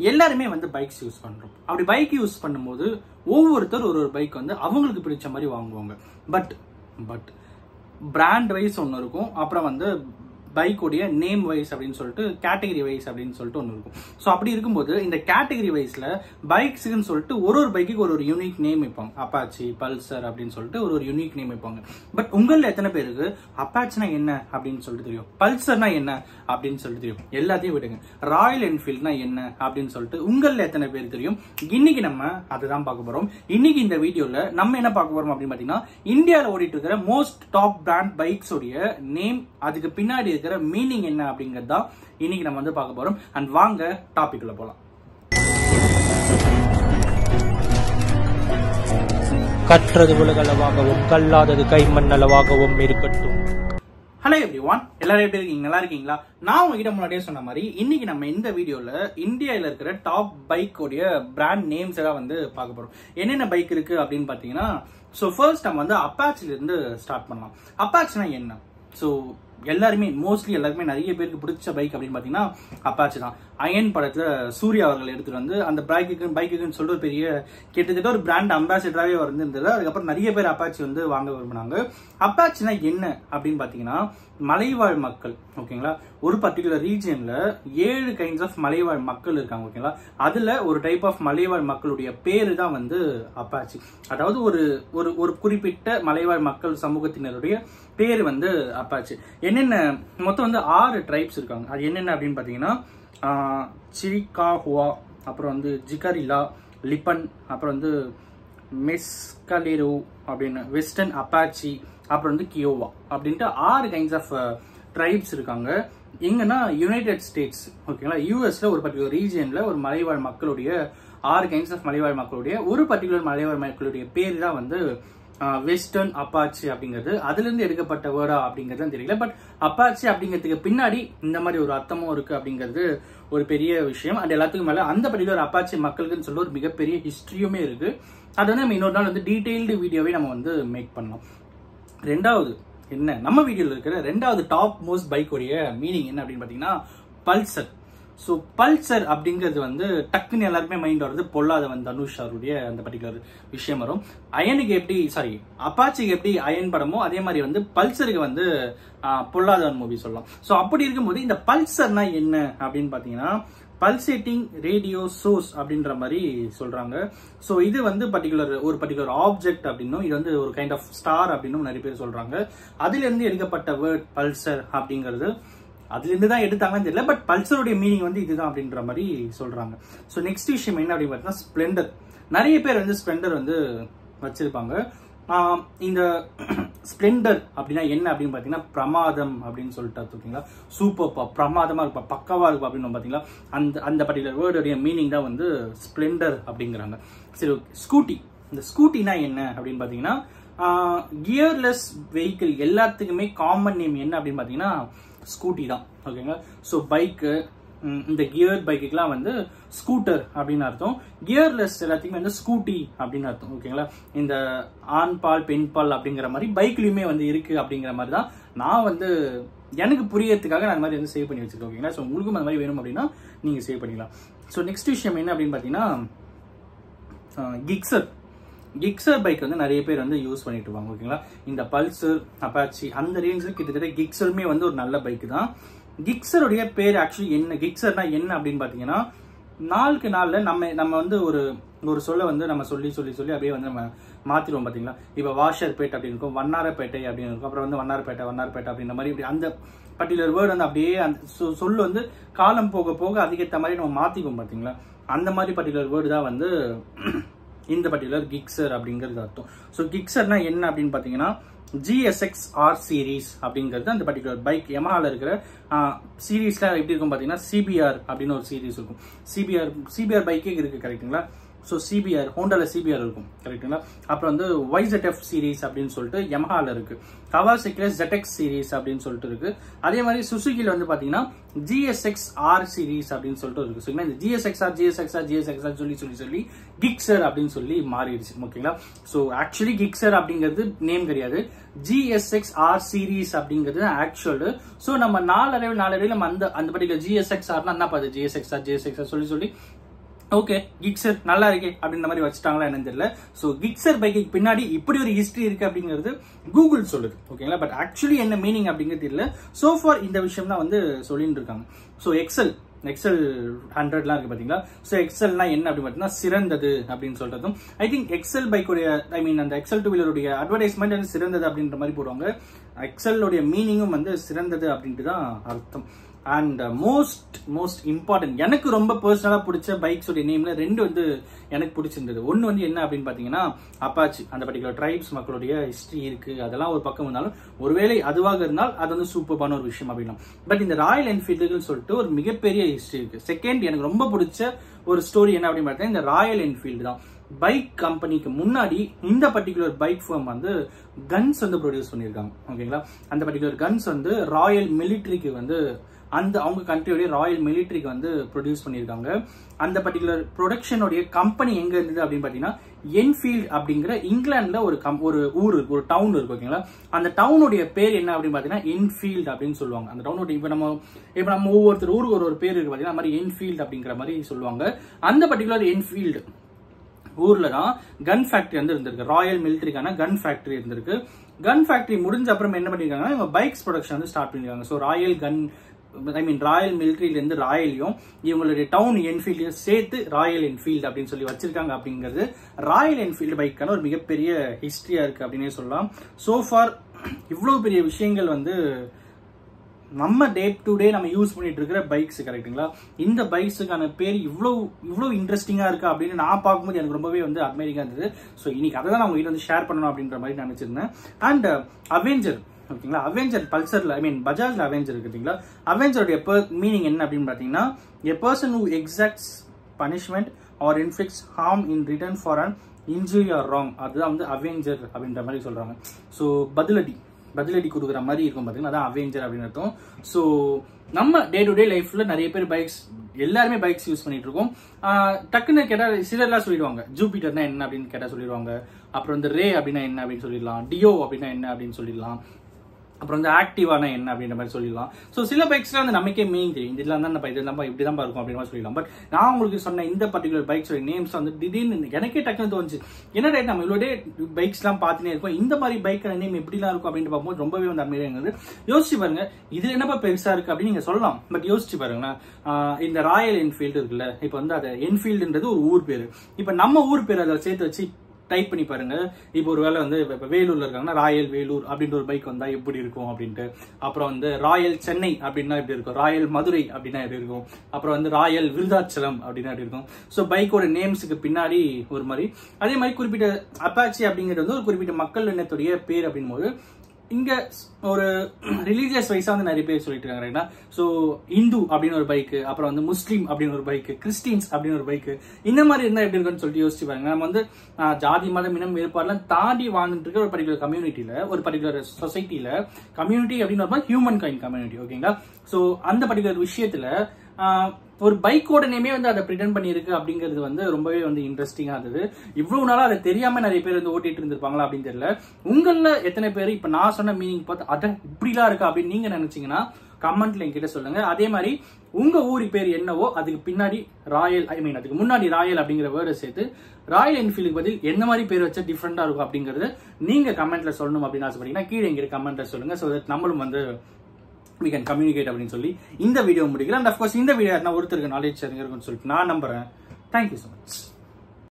எல்லாருமே வந்து bikes use பண்றோம். அப்படி பைக் யூஸ் பண்ணும்போது ஒவ்வொருத்தர் ஒரு பைக் வந்து அவங்களுக்கு பிடிச்ச மாதிரி வாங்குவாங்க. பட் பிராண்ட் வைஸ் ஒன்று இருக்கும், அப்புறம் வந்து பைக்குடைய நேம் வைஸ் அப்படின்னு சொல்லிட்டு கேட்டகரி வைஸ் அப்படின்னு சொல்லிட்டு ஒன்று இருக்கும். ஸோ அப்படி இருக்கும்போது இந்த கேட்டகரி வைஸ்ல பைக்ஸ்ன்னு சொல்லிட்டு ஒரு பைக்குக்கு ஒரு யூனிக் நேம் வைப்பாங்க. அப்பாச்சி, பல்சர் அப்படின்னு சொல்லிட்டு ஒரு யூனிக் நேம் வைப்பாங்க. பட் உங்களில் எத்தனை பேருக்கு அப்பாச்சினா என்ன அப்படின்னு சொல்லிட்டு தெரியும், பல்சர்னா என்ன அப்படின்னு சொல்லிட்டு தெரியும்? எல்லாத்தையும் விடுங்க, ராயல் என்ஃபீல்ட்னா என்ன அப்படின்னு சொல்லிட்டு உங்களில் எத்தனை பேருக்கு தெரியும்? இன்னைக்கு நம்ம அதுதான் பார்க்க போறோம். இன்னைக்கு இந்த வீடியோல நம்ம என்ன பார்க்க போறோம் அப்படின்னு பாத்தீங்கன்னா, இந்தியாவில் ஓடிட்டு இருக்கிற மோஸ்ட் டாப் பிராண்ட் பைக்ஸ் உடைய நேம், அதுக்கு பின்னாடி இருக்கிற மீனிங் என்ன அப்படிங்கறது தான் இன்னைக்கு நம்ம வந்து பார்க்க போறோம். அண்ட் வாங்க டாபிக் உள்ள போலாம். கற்றது உலகளவாகவும் கல்லாதது கைமண் அளவாகவும் இருக்கட்டும். ஹலோ எவ்ரிவான், எல்லாரும் எப்படி இருக்கீங்க? நல்லா இருக்கீங்களா? நான் உங்ககிட்ட முன்னாடியே சொன்ன மாதிரி இன்னைக்கு நம்ம இந்த வீடியோல இந்தியாவில் இருக்கிற டாப் பைக்கோடைய பிராண்ட் நேம்ஸ் எல்லாம் வந்து பார்க்க போறோம். என்னென்ன பைக் இருக்கு அப்படின்னு பாத்தீங்கன்னா, ஸோ ஃபர்ஸ்ட் நம்ம வந்து அப்பாச்சில இருந்து ஸ்டார்ட் பண்ணலாம். அப்பாச்சினா என்ன? ஸோ எல்லாருமே மோஸ்ட்லி எல்லாருமே நிறைய பேருக்கு பிடிச்ச பைக் அப்படின்னு பாத்தீங்கன்னா அப்பாச்சி தான். அயன் படத்துல சூர்யா அவர்கள் எடுத்துட்டு வந்து அந்த பைக்குன்னு சொல்லிட்டு ஒரு பெரிய கிட்டத்தட்ட ஒரு பிராண்ட் அம்பாசிடராகவே இருந்தது. அதுக்கப்புறம் நிறைய பேர் அப்பாச்சி வந்து வாங்க விரும்பினாங்க. அப்பாச்சினா என்ன அப்படின்னு பாத்தீங்கன்னா, மலைவாழ் மக்கள், ஓகேங்களா, ஒரு பர்டிகுலர் ரீஜியன்ல 7 கைண்ட்ஸ் ஆஃப் மலைவாழ் மக்கள் இருக்காங்க, ஓகேங்களா. அதுல ஒரு டைப் ஆஃப் மலைவாழ் மக்களுடைய பேரு தான் வந்து அப்பாச்சி. அதாவது ஒரு குறிப்பிட்ட மலைவாழ் மக்கள் சமூகத்தினருடைய பேரு வந்து அப்பாச்சி. என்னென்ன மொத்தம் வந்து 6 ட்ரைப்ஸ் இருக்காங்க. அது என்னென்ன அப்படின்னு பாத்தீங்கன்னா, சிரிகாஹுவா, அப்புறம் வந்து ஜிகரிலா, லிப்பன், அப்புறம் வந்து மெஸ்கலேரோ அப்படின்னு வெஸ்டர்ன் அப்பாச்சி, அப்புறம் வந்து கியோவா அப்படின்ட்டு 6 கைண்ட்ஸ் ஆஃப் ட்ரைப்ஸ் இருக்காங்க. எங்கன்னா யுனைடெட் ஸ்டேட்ஸ், ஓகேங்களா, யூஎஸ்ல ஒரு பர்டிகுலர் ரீஜியன்ல ஒரு மலைவாழ் மக்களுடைய 6 கைண்ட்ஸ் ஆஃப் மலைவாழ் மக்களுடைய ஒரு பர்டிகுலர் மலைவாழ் மக்களுடைய பேர் தான் வந்து வெஸ்டர்ன் அப்பாச்சி அப்படிங்கிறது. அதுல இருந்து எடுக்கப்பட்ட வேர்டா அப்படிங்கிறது தெரியல. பட் அப்பாச்சி அப்படிங்கிறதுக்கு பின்னாடி இந்த மாதிரி ஒரு அர்த்தமும் இருக்கு அப்படிங்கிறது ஒரு பெரிய விஷயம். அண்ட் எல்லாத்துக்கும் மேல அந்த பர்டிகுலர் அப்பாச்சி மக்களுக்குன்னு சொல்லி ஒரு மிகப்பெரிய ஹிஸ்டரியுமே இருக்கு. அது வந்து நம்ம இன்னொரு நாள் வந்து டீடைல்டு வீடியோவே நம்ம வந்து மேக் பண்ணலாம். ரெண்டாவது என்ன, நம்ம வீடியோல இருக்கிற ரெண்டாவது டாப் மோஸ்ட் பைக்குடைய மீனிங் என்ன அப்படின்னு பாத்தீங்கன்னா பல்சர். ஸோ பல்சர் அப்படிங்கிறது வந்து டக்குன்னு எல்லாருமே மைண்ட் வருது பொல்லாதவன் தனுஷ் அவருடைய அந்த பர்டிகுலர் விஷயம் வரும். அயனுக்கு எப்படி அப்பாச்சிக்கு எப்படி அயன் படமோ அதே மாதிரி வந்து பல்சருக்கு வந்து பொல்லாதவன் மூவி சொல்லலாம். ஸோ அப்படி இருக்கும்போது இந்த பல்சர்னா என்ன அப்படின்னு பாத்தீங்கன்னா, பல்சேட்டிங் ரேடியோ சோர்ஸ் அப்படின்ற மாதிரி சொல்றாங்க. ஸோ இது வந்து ஒரு பர்டிகுலர் ஆப்ஜெக்ட் அப்படின்னும், இது வந்து ஒரு கைண்ட் ஆஃப் ஸ்டார் அப்படின்னும் நிறைய பேர் சொல்றாங்க. அதுல இருந்து எடுக்கப்பட்ட வேர்ட் பல்சர் அப்படிங்கிறது அதுல இருந்து தான் எடுத்தாங்கன்னு தெரியல. பட் பல்சருடைய மீனிங் வந்து இதுதான் அப்படின்ற மாதிரி சொல்றாங்க. ஸோ நெக்ஸ்ட் விஷயம் என்ன அப்படின்னு பார்த்தீங்கன்னா, ஸ்ப்ளெண்டர். நிறைய பேர் வந்து ஸ்ப்ளெண்டர் வந்து வச்சிருப்பாங்க. இந்த ஸ்ப்ளெண்டர் அப்படின்னா என்ன அப்படின்னு பாத்தீங்கன்னா, பிரமாதம் அப்படின்னு சொல்லிட்டு ஓகேங்களா, சூப்பர் பிரமாதமா இருப்பா, பக்கவா இருப்பா அப்படின்னு பாத்தீங்களா, அந்த பர்டிகுலர் வேர்டுடைய மீனிங் தான் வந்து ஸ்ப்ளெண்டர் அப்படிங்கிறாங்க. சரி, ஸ்கூட்டி. இந்த ஸ்கூட்டினா என்ன அப்படின்னு பாத்தீங்கன்னா, கியர்லெஸ் வெஹிக்கிள் எல்லாத்துக்குமே காமன் நேம் என்ன அப்படின்னு பாத்தீங்கன்னா ஸ்கூட்டி தான், ஓகேங்களா. ஸோ பைக்கு, இந்த கியர் பைக்குக்கெல்லாம் வந்து ஸ்கூட்டர் அப்படின்னு அர்த்தம். கியர்லெஸ் எல்லாத்துக்குமே வந்து ஸ்கூட்டி அப்படின்னு அர்த்தம், ஓகேங்களா. இந்த ஆண் பால் பெண் பால் அப்படிங்கிற மாதிரி பைக்லயுமே வந்து இருக்கு அப்படிங்கிற மாதிரி தான் நான் வந்து எனக்கு புரியறதுக்காக நான் அந்த மாதிரி வந்து சேவ் பண்ணி வச்சிருக்கேன், ஓகேங்களா. ஸோ உங்களுக்கும் அந்த மாதிரி வேணும் அப்படின்னா நீங்க சேவ் பண்ணிக்கலாம். ஸோ நெக்ஸ்ட் விஷயம் என்ன அப்படின்னு பாத்தீங்கன்னா, கிக்ஸர் பைக் வந்து நிறைய பேர் வந்து யூஸ் பண்ணிட்டு இருப்பாங்க, ஓகேங்களா. இந்த பல்சர், அப்பாச்சி அந்த ரேஞ்சில் கிட்டத்தட்ட கிக்ஸருமே வந்து ஒரு நல்ல பைக் தான். கிக்ஸருடைய பேர் ஆக்சுவலி என்ன, கிக்ஸர்னா என்ன அப்படின்னு பாத்தீங்கன்னா, நாளுக்கு நாள்ல நம்ம வந்து ஒரு சொல்ல வந்து நம்ம சொல்லி அப்படியே வந்து நம்ம மாத்திடுவோம் பாத்தீங்களா. இப்ப வாஷர்பேட் அப்படின்னு இருக்கும், வண்ணாரப்பேட்டை அப்படின்னு இருக்கும், அப்புறம் வந்து வண்ணாரப்பேட்டை அப்படின்ற மாதிரி இப்படி அந்த பர்டிகுலர் வேர்டு வந்து அப்படியே அந்த சொல்லு வந்து காலம் போக போக அதுக்கேற்ற மாதிரி நம்ம மாத்திக்குவோம் பாத்தீங்களா. அந்த மாதிரி பர்டிகுலர் வேர்டு தான் வந்து இந்த பர்டிகுலர் கிக்ஸர் அப்படிங்கிறது அர்த்தம். ஸோ கிக்ஸர்னா என்ன அப்படின்னு பாத்தீங்கன்னா, GSX R சீரீஸ் அப்படிங்கிறது அந்த பர்டிகுலர் பைக் யமஹால இருக்கிற சீரீஸ்ல எப்படி இருக்கும் பாத்தீங்கன்னா, CBR அப்படின்னு ஒரு சீரீஸ் இருக்கும். சிபிஆர் பைக்கே இருக்கு, கரெக்டுங்களா. ஸோ சிபிஆர், ஹோண்டால சிபிஆர் இருக்கும், கரெக்டுங்களா. அப்புறம் வந்து YZF சீரீஸ் அப்படின்னு சொல்லிட்டு யமஹால இருக்கு. கவாசாக்கில ZX சீரீஸ் அப்படின்னு சொல்லிட்டு இருக்கு. அதே மாதிரி சுசுகில வந்து பாத்தீங்கன்னா GSX R சீரீஸ் அப்படின்னு சொல்லிட்டு இருக்கு. ஸோ இந்த GSXR சொல்லி கிக்ஸர் அப்படின்னு சொல்லி மாறிடுச்சு, ஓகேங்களா. ஸோ ஆக்சுவலி கிக்ஸர் அப்படிங்கிறது நேம் கிடையாது, GSX R சீரீஸ் அப்படிங்கிறது ஆக்சுவல். ஸோ நம்ம நாளடைவில் நம்ம அந்த பர்டிகுலர் GSXR என்ன பார்த்து GSXR சொல்லி ஓகே கிக்ஸர் நல்லா இருக்கே அப்படின்ற மாதிரி வச்சுட்டாங்களா என்னன்னு தெரியல. ஸோ கிக்ஸர் பைக்கு பின்னாடி இப்படி ஒரு ஹிஸ்டரி இருக்கு அப்படிங்கிறது கூகுள் சொல்லுது. ஓகேங்களா, பட் ஆக்சுவலி என்ன மீனிங் அப்படிங்கிறது தெரியல. சோ ஃபார் இந்த விஷயம் தான் வந்து சொல்லிட்டு இருக்காங்க. ஸோ எக்ஸல் 100லாம் இருக்கு பாத்தீங்களா. ஸோ எக்ஸல்னா என்ன அப்படின்னு பாத்தீங்கன்னா சிறந்தது அப்படின்னு சொல்றதும், ஐ திங்க் எக்ஸல் பைக்குடைய ஐ மீன் அந்த எக்ஸல் 2 வீலருடைய அட்வர்டைஸ்மெண்ட் வந்து சிறந்தது அப்படின்ற மாதிரி போடுவாங்க. எக்ஸலுடைய மீனிங்கும் வந்து சிறந்தது அப்படின்ட்டு தான் அர்த்தம். அண்ட் மோஸ்ட் இம்பார்ட்டன்ட் எனக்கு ரொம்ப பர்சனலா பிடிச்ச பைக்ஸ் உடைய நேம்ல 2 வந்து எனக்கு பிடிச்சிருந்தது. ஒன்னு வந்து என்ன அப்படின்னு பாத்தீங்கன்னா அப்பாச்சி. அந்த பர்டிகுலர் ட்ரைப்ஸ் மக்களுடைய ஹிஸ்டரி இருக்கு, அதெல்லாம் ஒரு பக்கம் இருந்தாலும் ஒருவேளை அதுவாக இருந்தால் அது வந்து சூப்பரான ஒரு விஷயம் அப்படின்னா. பட் இந்த ராயல் என்ஃபீல்டுன்னு சொல்லிட்டு ஒரு மிகப்பெரிய ஹிஸ்டரி இருக்கு. செகண்ட் எனக்கு ரொம்ப பிடிச்ச ஒரு ஸ்டோரி என்ன அப்படின்னு பார்த்தீங்கன்னா இந்த ராயல் என்ஃபீல்டு தான். பைக் கம்பெனிக்கு முன்னாடி இந்த பர்டிகுலர் பைக் ஃபார்ம் வந்து கன்ஸ் வந்து ப்ரொடியூஸ் பண்ணியிருக்காங்க. ஓகேங்களா, அந்த பர்டிகுலர் கன்ஸ் வந்து ராயல் மிலிட்ரிக்கு வந்து அந்த அவங்க கண்ட்ரியோடைய ராயல் மிலிட்ரிக்கு வந்து ப்ரொடியூஸ் பண்ணியிருக்காங்க. அந்த பர்டிகுலர் ப்ரொடக்ஷனுடைய கம்பெனி எங்க இருந்தது அப்படின்னு பாத்தீங்கன்னா என்ஃபீல்ட் அப்படிங்கிற இங்கிலாந்துல ஒரு ஊர் இருக்கு, ஒரு டவுன் இருக்கு. ஓகேங்களா, அந்த டவுனுடைய பேர் என்ன அப்படின்னு பாத்தீங்கன்னா என்ஃபீல்ட் அப்படின்னு சொல்லுவாங்க. அந்த டவுனுடைய இப்ப நம்ம ஒவ்வொருத்தர் ஊருக்கு ஒரு பேர் இருக்கு பாத்தீங்கன்னா அந்த மாதிரி என்ஃபீல்ட் அப்படிங்கிற மாதிரி சொல்லுவாங்க. அந்த பர்டிகுலர் என்ஃபீல்டு ஊர்ல தான் கன் ஃபேக்டரி வந்து இருந்திருக்கு. ராயல் மிலிட்ரிக்கான கன் ஃபேக்டரி இருந்திருக்கு. கன் ஃபேக்டரி முடிஞ்ச அப்புறம் என்ன பண்ணிருக்காங்கன்னா இவங்க பைக்ஸ் ப்ரொடக்ஷன் வந்து ஸ்டார்ட் பண்ணிருக்காங்க. ஸோ ராயல் மிலிட்ரியில இருந்து ராயலையும் இவங்களுடைய டவுன் என்ஃபீல்டையும் சேர்த்து ராயல் என்ஃபீல்டு அப்படின்னு சொல்லி வச்சிருக்காங்க. அப்படிங்கிறது ராயல் என்ஃபீல்டு பைக்கான ஒரு மிகப்பெரிய ஹிஸ்டரியா இருக்கு அப்படின்னே சொல்லலாம். சோ ஃபார் இவ்வளவு பெரிய விஷயங்கள் வந்து நம்ம டே டு டே நம்ம யூஸ் பண்ணிட்டு இருக்கிற பைக்ஸ் கரெக்டுங்களா. இந்த பைக்ஸுக்கான பேர் இவ்வளவு இன்ட்ரெஸ்டிங்கா இருக்கு அப்படின்னு நான் பார்க்கும்போது எனக்கு ரொம்பவே வந்து அட்மைரிங்கா இருந்தது. ஸோ இன்னைக்கு அதை தான் நான் உங்ககிட்ட வந்து ஷேர் பண்ணணும் அப்படின்ற மாதிரி நினைச்சிருந்தேன். அண்ட் அவெஞ்சர் ஓகேங்களா, அவெஞ்சர் பல்சர்ல ஐ மீன் பஜாஜ்ல அவெஞ்சர் இருக்குங்களா. அவெஞ்சருடைய மீனிங் என்ன அப்படின்னு பாத்தீங்கன்னா a person who exacts punishment or inflicts harm in return for an injury or wrong. அதுதான் வந்து அவெஞ்சர் அப்படின்ற மாதிரி சொல்றாங்க. ஸோ பதிலடி கொடுக்குற மாதிரி இருக்கும் பாத்தீங்கன்னா அதான் அவெஞ்சர் அப்படின்னு அர்த்தம். ஸோ நம்ம டே டு டே லைஃப்ல நிறைய பேர் எல்லாருமே பைக்ஸ் யூஸ் பண்ணிட்டு இருக்கோம். டக்குன்னு கேட்டா சிலர்லாம் சொல்லிடுவாங்க ஜூபிட்டர்னா என்ன அப்படின்னு கேட்டா சொல்லிடுவாங்க. அப்புறம் வந்து ரே அப்படின்னா என்ன அப்படின்னு சொல்லிடலாம். டியோ அப்படின்னா என்ன அப்படின்னு சொல்லிடலாம். அப்புறம் வந்து ஆக்டிவானா என்ன அப்படின்ற மாதிரி சொல்லிடலாம். ஸோ சில பைக்ஸ்ல வந்து நமக்கே மீனிங் தெரியும், இதெல்லாம் தான் இதெல்லாம் இப்படிதான் இருக்கும் அப்படின்ற மாதிரி சொல்லிடலாம். பட் நான் உங்களுக்கு சொன்ன இந்த பர்டிகுலர் பைக்ஸோட நேம்ஸ் வந்து திடீர்னு எனக்கே டக்குன்னு தோணுச்சு, என்ன ரேட் நம்ம இவ்வளோ பைக்ஸ் எல்லாம் பார்த்துனே இருக்கோம், இந்த மாதிரி பைக் நேம் எப்படிலாம் இருக்கும் அப்படின்னு பார்க்கும்போது ரொம்பவே வந்து அமைதியாக யோசிச்சு பாருங்க. இது என்னப்பா பெருசா இருக்கு அப்படின்னு நீங்க சொல்லலாம். பட் யோசிச்சு பாருங்களேன், இந்த ராயல் என்ஃபீல்டு இருக்குல்ல, இப்ப வந்து அது என்ஃபீல்டுன்றது ஒரு ஊர் பேரு. இப்ப நம்ம ஊர் பேர் அதை சேர்த்து வச்சு டைப் பண்ணி பாருங்க. இப்போ ஒரு வேலை வந்து இப்ப வேலூர்ல இருக்காங்கன்னா ராயல் வேலூர் அப்படின்ற ஒரு பைக் வந்தா எப்படி இருக்கும் அப்படின்ட்டு. அப்புறம் வந்து ராயல் சென்னை அப்படின்னா எப்படி இருக்கும், ராயல் மதுரை அப்படின்னா எப்படி இருக்கும், அப்புறம் வந்து ராயல் விருதாச்சலம் அப்படின்னா எப்படி இருக்கும். ஸோ பைக்கோட நேம்ஸுக்கு பின்னாடி ஒரு மாதிரி அதே மாதிரி குறிப்பிட்ட அப்பாச்சி அப்படிங்கிறது வந்து ஒரு குறிப்பிட்ட மக்கள் இனத்துடைய பேர் அப்படின் போது இங்க ஒரு ரிலீஜியஸ் வைஸா வந்து நிறைய பேர் சொல்லிட்டு இருக்காங்க. ஸோ இந்து அப்படின்னு ஒரு பைக்கு, அப்புறம் வந்து முஸ்லீம் அப்படின்னு ஒரு பைக்கு, கிறிஸ்டின்ஸ் அப்படின்னு ஒரு பைக்கு, இந்த மாதிரி இருந்தா எப்படி இருக்குன்னு சொல்லிட்டு யோசிச்சு பாருங்க. நம்ம வந்து ஜாதி மதம் இனம் வேறுபாடுலாம் தாண்டி வாழ்ந்துட்டு இருக்க ஒரு பர்டிகுலர் கம்யூனிட்டியில, ஒரு பர்டிகுலர் சொசைட்டில, கம்யூனிட்டி அப்படின்னு ஒரு ஹியூமன் கைண்ட் கம்யூனிட்டி. ஓகேங்களா, ஸோ அந்த பர்டிகுலர் விஷயத்துல ஒரு பைக்கோட நேமே வந்து அதை பிரிட்டன் பண்ணிருக்கு அப்படிங்கிறது வந்து ரொம்பவே வந்து இன்ட்ரெஸ்டிங்கா இருந்தது. இவ்வளவு நாளா அதை தெரியாம நிறைய பேர் வந்து ஓட்டிட்டு இருந்திருப்பாங்களா அப்படின்னு தெரியல. உங்கள எத்தனை பேர் இப்ப நான் சொன்ன மீனிங் பார்த்து அட இப்படிலாம் இருக்கா அப்படின்னு நீங்க நினைச்சீங்கன்னா கமெண்ட்ல என்கிட்ட சொல்லுங்க. அதே மாதிரி உங்க ஊரு பேர் என்னவோ அதுக்கு பின்னாடி ராயல் அதுக்கு முன்னாடி ராயல் அப்படிங்கிற வேர்டை சேர்த்து ராயல் என்ஃபீல்டுக்கு பதில் என்ன மாதிரி பேர் வச்சா டிஃப்ரெண்டா இருக்கும் அப்படிங்கறது நீங்க கமெண்ட்ல சொல்லணும் அப்படின்னு ஆசைப்பட்டீங்கன்னா கீழே எங்கிட்ட கமெண்ட்ல சொல்லுங்க. ஸோ தட் நம்மளும் வந்து we can communicate அப்படின்னு சொல்லி இந்த வீடியோ முடிக்கிறேன். அண்ட் ஆஃப் கோர்ஸ் இந்த வீடியோ ஒருத்தருக்கு நாலேஜ் இருக்குன்னு சொல்லிட்டு நான் நம்புறேன். Thank you so much.